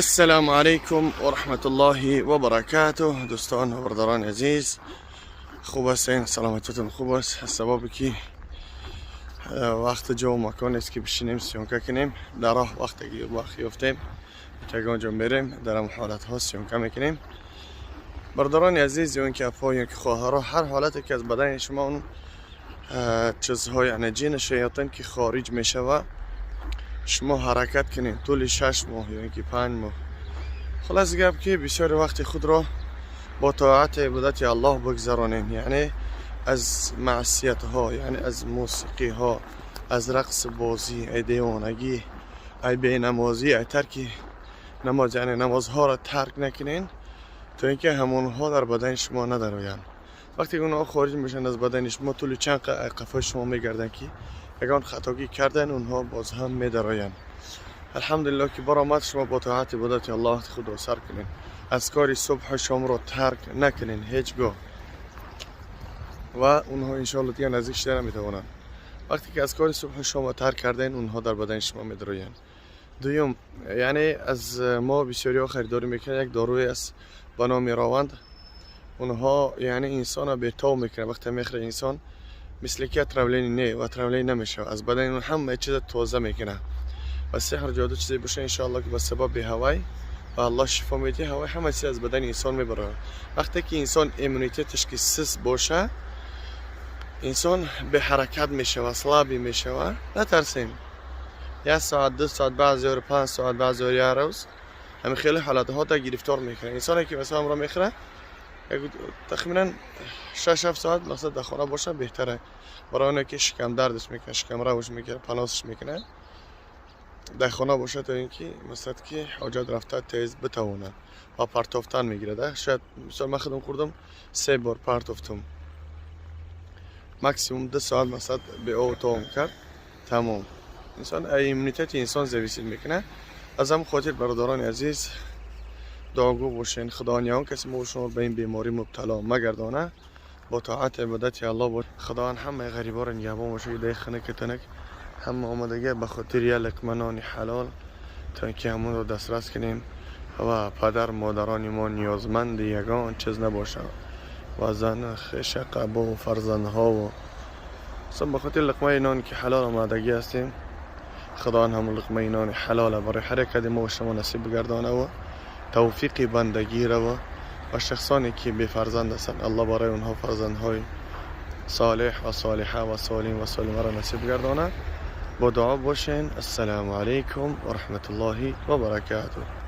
السلام علیکم و رحمت الله و برکاته. دوستان و برادران عزیز، خوب هستین؟ سلامتتون خوب است؟ سبب که وقت جو و مکان است که بشینیم سیونکه کنیم در راه. وقتی یافتیم که اونجا میریم در این حالت ها سیونکه میکنیم. برادران عزیز، یا اینکه افا یا که خواهرها، هر حالتی که از بدن شما اون چیزهای یعنی جین شیاطین که خارج میشه و شما حرکت کنین طول 6 ماه یا اینکه 5 ماه، خلاص گپ که بسیار وقت خود را با طاعت عبادت الله بگذرانیم، یعنی از معصیت ها، یعنی از موسیقی ها، از رقص بازی، ای دیوانگی، ای بی نمازی، ای ترک نماز، یعنی نمازها را ترک نکنین تا اینکه همونها در بدن شما ندرآیند. وقتی اونها خارج میشن از بدن شما، طول چند قفای شما میگردن که اگر خطاگی کردن اونها باز هم میدرآیند. الحمدلله که برآمد شما با طاعت عبادت الله خود را سر کنین، از کاری صبح شام را ترک نکنین هیچگاه و اونها انشاءالله دیگه نزدیک شدن نمیتوانند. وقتی که از کاری صبح شام را ترک کردین، اونها در بدن شما میدرآیند. دوم، یعنی از ما بسیاری ها خریداری میکنن یک داروی است به نام راوند. اونها یعنی انسان را بهتاب میکنه. وقتی میخوره انسان مثل که ترولین نه و ترولین نمیشه، از بدن اون همه چیز تازه میکنه و سحر جادو چیزی باشه انشاءالله که به سبب هوای و الله شفا میده، هوای همه چیز از بدن انسان میبره. وقتی که انسان ایمونیتیتش که سست باشه، انسان به حرکت میشه و صلابی میشه و نترسین. 1 ساعت 2 ساعت بعضی اور 5 ساعت بعضی اور 1 روز همین خیلی حالات ها تا گرفتار میکنه. انسانی که مثلا امرا میخره تقریبا 6-7 ساعت مقصد در خانه باشه بهتره، برای اونه که شکم دردش میکنه، شکم روش میکنه، پناسش میکنه، در خانه باشه تا اینکه مثلا که حاجت رفته تیز بتوانه و پرتافتن میگیره. ده شاید مثلا من خودم خوردم 3 بار پرتافتم، ماکسیموم 2 ساعت مثلا به او تمام کرد تمام. انسان ایمنیته انسان زیادی میکنه. از هم خاطر برادران عزیز دعاگو باشین، خدا نیان کسی ما شما به این بیماری مبتلا مگردانه. با طاعت عبادت الله باش. خدا همه غریبا را نگهبان باشه. ده خنک تنک همه آمدگی به خاطر یک لقمه نان حلال تا اینکه همون رو دسترس کنیم و پدر مادران ما نیازمند یگان چیز نباشه و زن خش قبا و فرزندها و به خاطر لقمه نان که حلال آمدگی هستیم. خدا همون لقمه نان حلال برای حرکت ما و شما نصیب بگردانه و توفیق بندگی رو و شخصانی که بی فرزند هستند الله برای اونها فرزندهای صالح و صالحه و سالم و سالمه را نصیب گردانه. با دعا باشین. السلام علیکم و رحمت الله و برکاته.